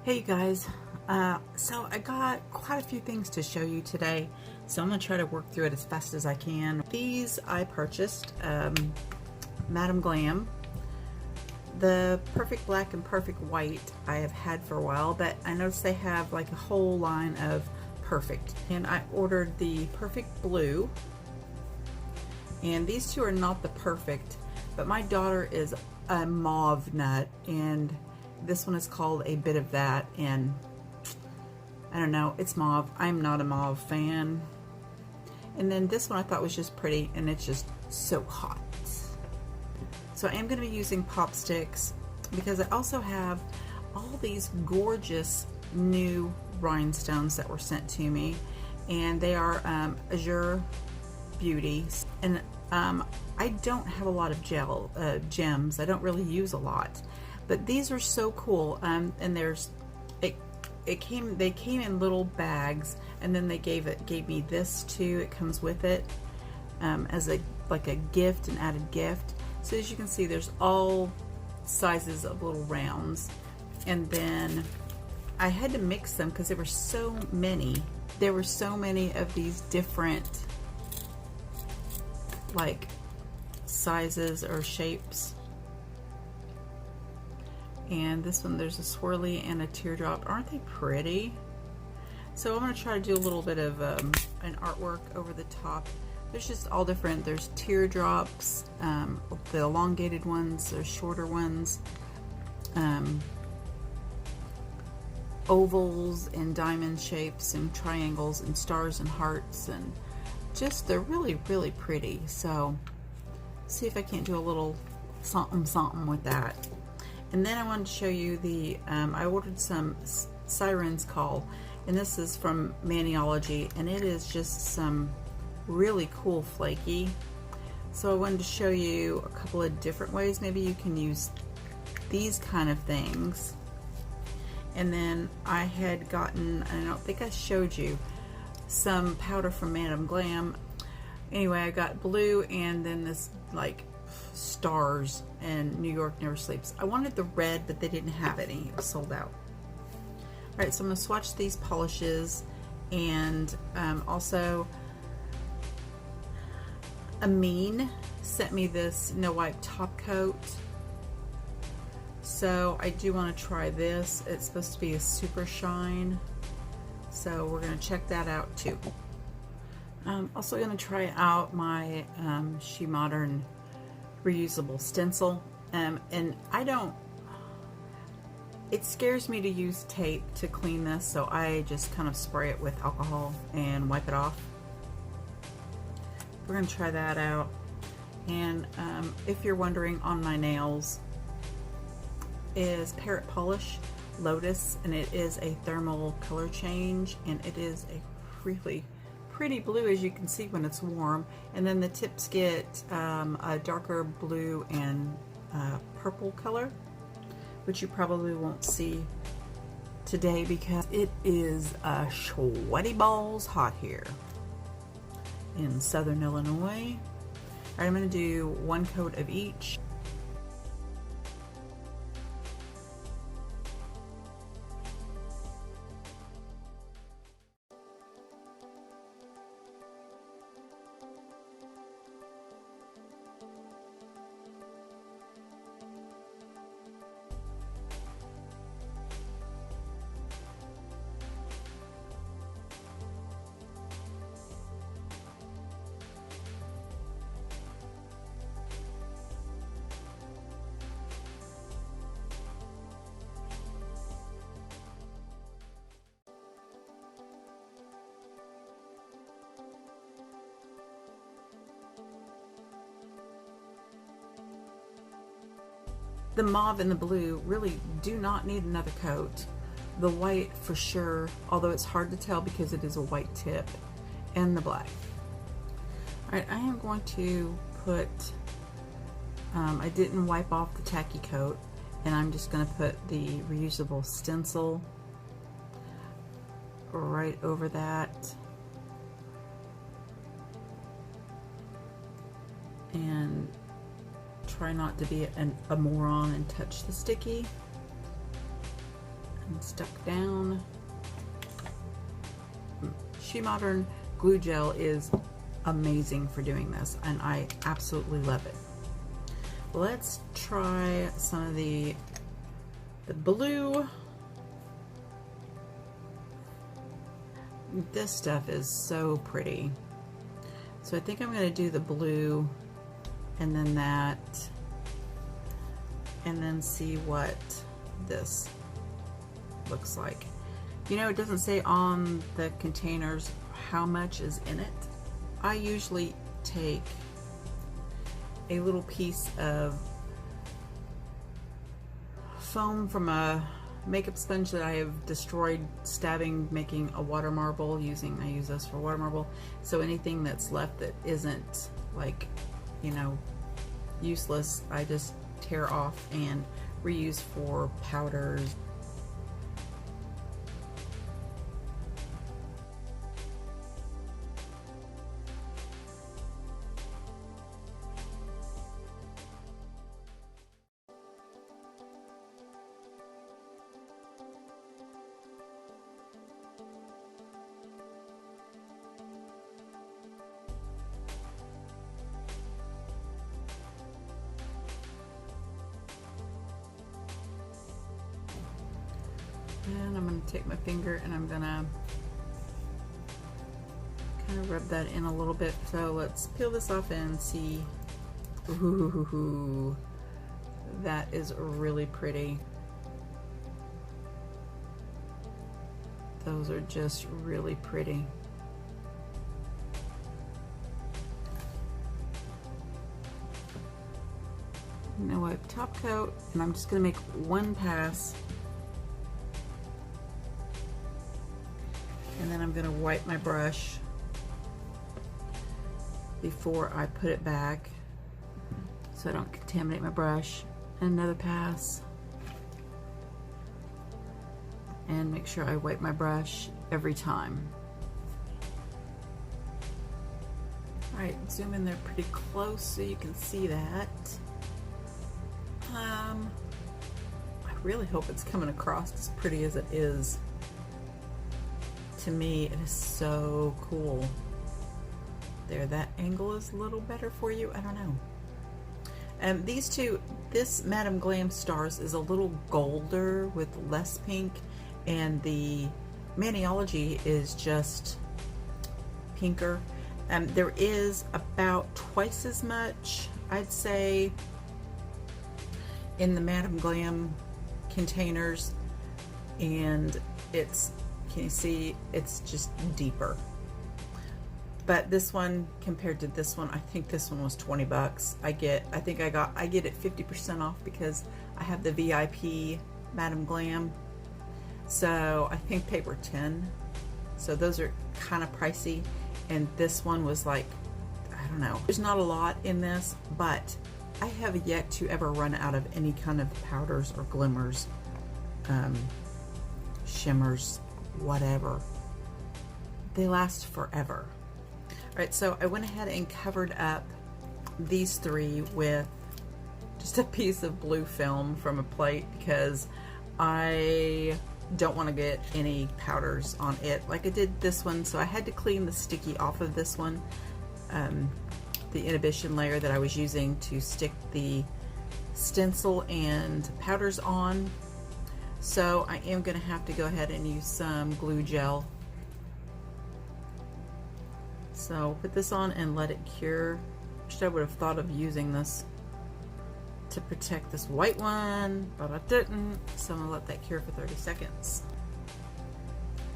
Hey you guys, so I got quite a few things to show you today, so I'm going to try to work through it as fast as I can. These I purchased, Madam Glam. The Perfect Black and Perfect White I have had for a while, but I noticed they have like a whole line of Perfect. And I ordered the Perfect Blue, and these two are not the Perfect, but my daughter is a mauve nut, and this one is called A Bit of That, and I don't know, it's mauve. I'm not a mauve fan. And then this one I thought was just pretty, and it's just so hot. So I am going to be using pop sticks because I also have all these gorgeous new rhinestones that were sent to me, and they are Azure Beauty. And I don't have a lot of gems. I don't really use a lot. But these are so cool, and they came in little bags, and then they gave me this too. It comes with it as like a gift, an added gift. So as you can see, there's all sizes of little rounds, and then I had to mix them because there were so many. There were so many of these different like sizes or shapes. And this one, there's a swirly and a teardrop. Aren't they pretty? So I'm going to try to do a little bit of an artwork over the top. There's just all different. There's teardrops, the elongated ones, there's shorter ones, ovals and diamond shapes and triangles and stars and hearts, and just they're really, really pretty. So see if I can't do a little something with that. And then I wanted to show you the, I ordered some Siren's Call, and this is from Maniology, and it is just some really cool flaky. So I wanted to show you a couple of different ways maybe you can use these kind of things. And then I had gotten, I don't think I showed you, some powder from Madam Glam. Anyway, I got blue and then this like stars and New York Never Sleeps. I wanted the red, but they didn't have any. It was sold out. Alright, so I'm going to swatch these polishes, and also Emene sent me this no wipe top coat. So I do want to try this. It's supposed to be a super shine. So we're going to check that out too. I'm also going to try out my She Modern reusable stencil, and it scares me to use tape to clean this, so I just kind of spray it with alcohol and wipe it off. We're going to try that out. And if you're wondering, on my nails is Parrot Polish Lotus, and it is a thermal color change, and it is a really pretty blue, as you can see when it's warm. And then the tips get a darker blue and purple color, which you probably won't see today because it is sweaty balls hot here in Southern Illinois. All right, I'm going to do one coat of each. The mauve and the blue really do not need another coat. The white for sure, although it's hard to tell because it is a white tip, and the black. Alright, I am going to put, I didn't wipe off the tacky coat, and I'm just going to put the reusable stencil right over that. And try not to be a moron and touch the sticky. and stuck down. She Modern glue gel is amazing for doing this, and I absolutely love it. Let's try some of the blue. This stuff is so pretty. So I think I'm going to do the blue and then that, and then see what this looks like. You know, it doesn't say on the containers how much is in it. I usually take a little piece of foam from a makeup sponge that I have destroyed stabbing making a water marble I use this for water marble. So anything that's left that isn't, like, you know, useless, I just tear off and reuse for powders. And I'm going to take my finger and I'm going to kind of rub that in a little bit. So let's peel this off and see. Ooh, that is really pretty. Those are just really pretty. I'm going to wipe top coat, and I'm just going to make one pass. And then I'm going to wipe my brush before I put it back so I don't contaminate my brush. Another pass. And make sure I wipe my brush every time. Alright, zoom in there pretty close so you can see that. I really hope it's coming across as pretty as it is. To me, it is so cool. There, that angle is a little better for you. I don't know. And these two, this Madame Glam Stars is a little golder with less pink, and the Maniology is just pinker. There is about twice as much, I'd say, in the Madame Glam containers, and it's, can you see, it's just deeper. But this one compared to this one, I think this one was 20 bucks. I get it 50% off because I have the VIP Madame Glam. So I think they were 10. So those are kind of pricey. And this one was like, I don't know. There's not a lot in this, but I have yet to ever run out of any kind of powders or glimmers, shimmers, whatever. They last forever. Alright, so I went ahead and covered up these three with just a piece of blue film from a plate because I don't want to get any powders on it like I did this one. So I had to clean the sticky off of this one, the inhibition layer that I was using to stick the stencil and powders on. So I am going to have to go ahead and use some glue gel. So put this on and let it cure. Wish I would have thought of using this to protect this white one, but I didn't. So I'm gonna let that cure for 30 seconds.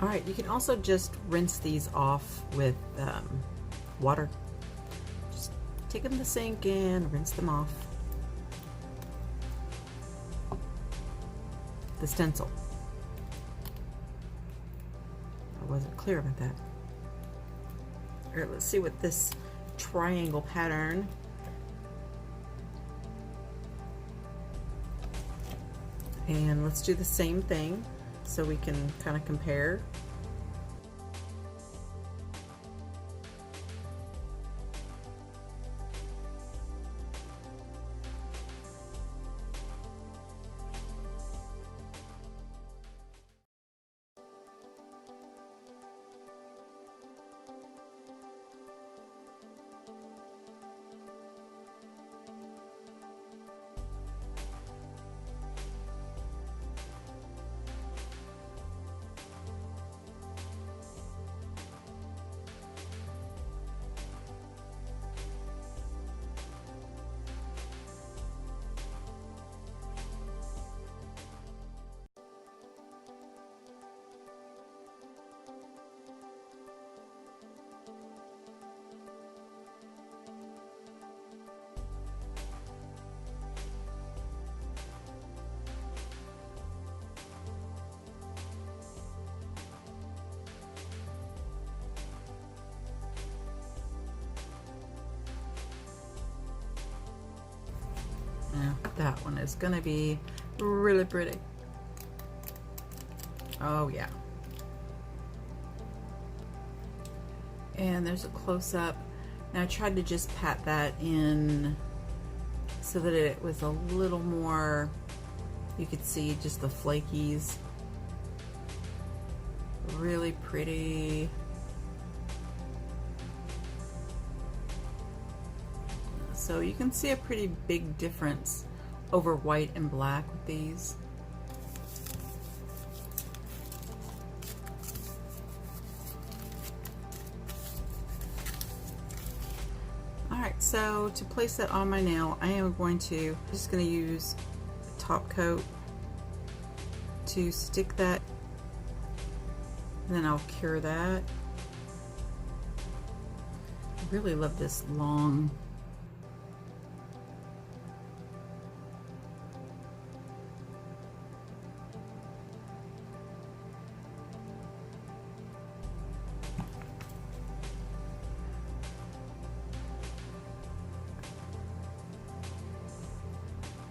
All right, you can also just rinse these off with water. Just take them to the sink and rinse them off. The stencil. I wasn't clear about that. All right, let's see what this triangle pattern. And let's do the same thing so we can kind of compare. Now that one is gonna be really pretty. Oh yeah. And there's a close-up. Now I tried to just pat that in so that it was a little more, you could see just the flakies. Really pretty. So you can see a pretty big difference over white and black with these. Alright, so to place that on my nail, I am going to, just going to use top coat to stick that, and then I'll cure that. I really love this long.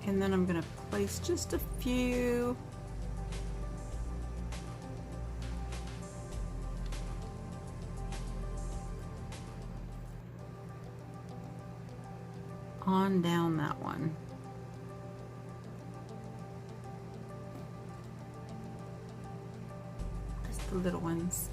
And then I'm going to place just a few on down that one. Just the little ones.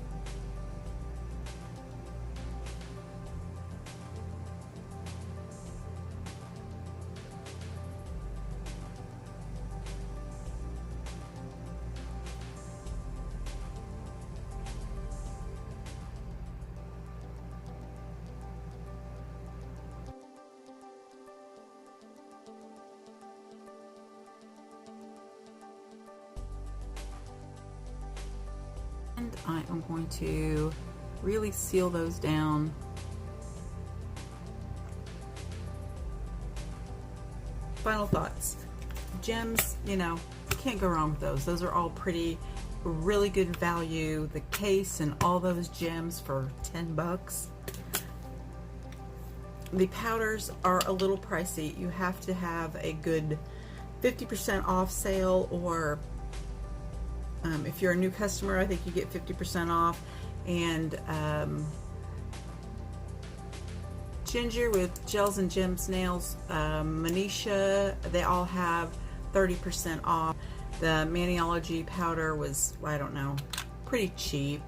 And I am going to really seal those down. Final thoughts. Gems, you know, you can't go wrong with those. Those are all pretty, really good value. The case and all those gems for 10 bucks. The powders are a little pricey. You have to have a good 50% off sale, or if you're a new customer, I think you get 50% off. And Ginger with Gels and Gems Nails, Manisha, they all have 30% off. The Maniology powder was, I don't know, pretty cheap.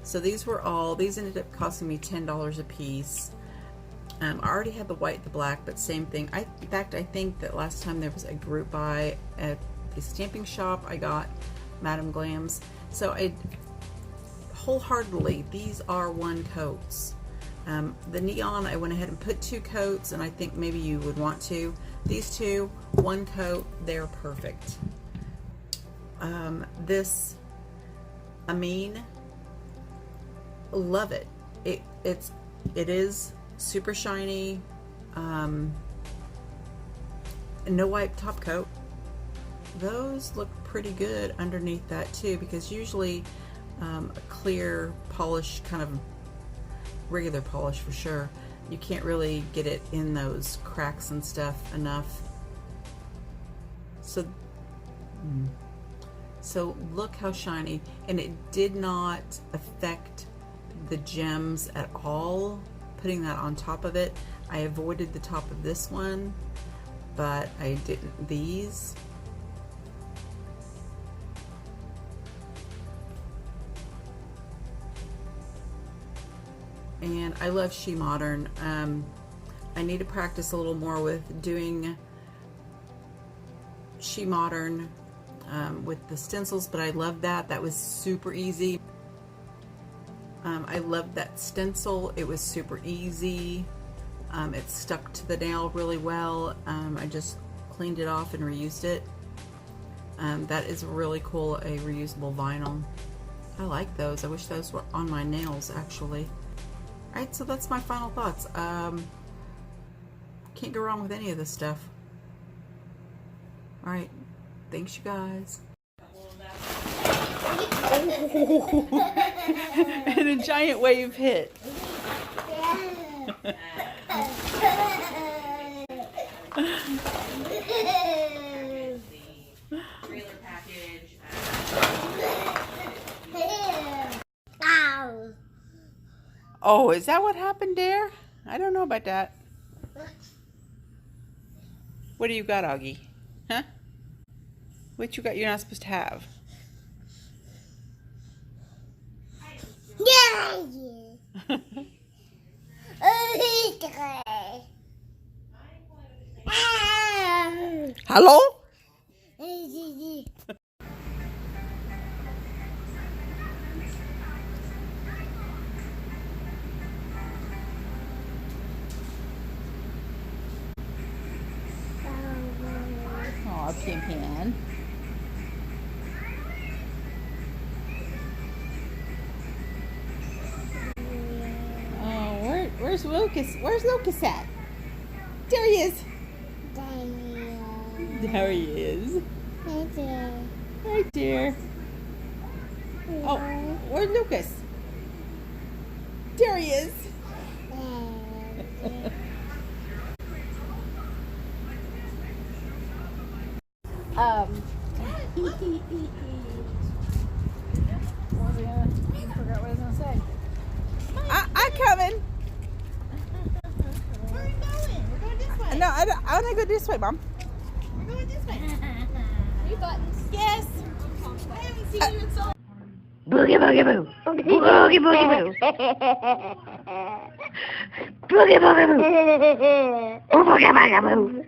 So these ended up costing me $10 a piece. I already had the white, the black, but same thing. In fact, I think that last time there was a group buy at the stamping shop, I got Madame Glam's. So I wholeheartedly, these are one coats. The neon, I went ahead and put 2 coats, and I think maybe you would want to. These two, 1 coat, they're perfect. This Emene, love it. It is super shiny. No wipe top coat. Those look pretty good underneath that too, because usually a clear polish, kind of regular polish for sure, you can't really get it in those cracks and stuff enough. So look how shiny, and it did not affect the gems at all putting that on top of it. I avoided the top of this one, but I didn't these. And I love She Modern. I need to practice a little more with doing She Modern with the stencils, but I love that. That was super easy. I loved that stencil. It was super easy. It stuck to the nail really well. I just cleaned it off and reused it. That is really cool, a reusable vinyl. I like those. I wish those were on my nails actually. Alright, so that's my final thoughts. Can't go wrong with any of this stuff. Alright, thanks you guys. And a giant wave hit. Trailer package. Oh, is that what happened there? I don't know about that. What do you got, Augie? Huh? What you got you're not supposed to have? Hello? Oh, Pan. Oh, where's Lucas? Where's Lucas at? There he is. There he is. Right there. Oh, where's Lucas? There he is. Forgot what I was gonna say. I'm coming. Where are you going? We're going this way. No, I want to go this way, Mom. We're going this way. Three buttons. Yes. I haven't seen you in so long. Boogie boogie boo. Boogie boogie boo. Boogie boogie boo. Boogie boogie boo.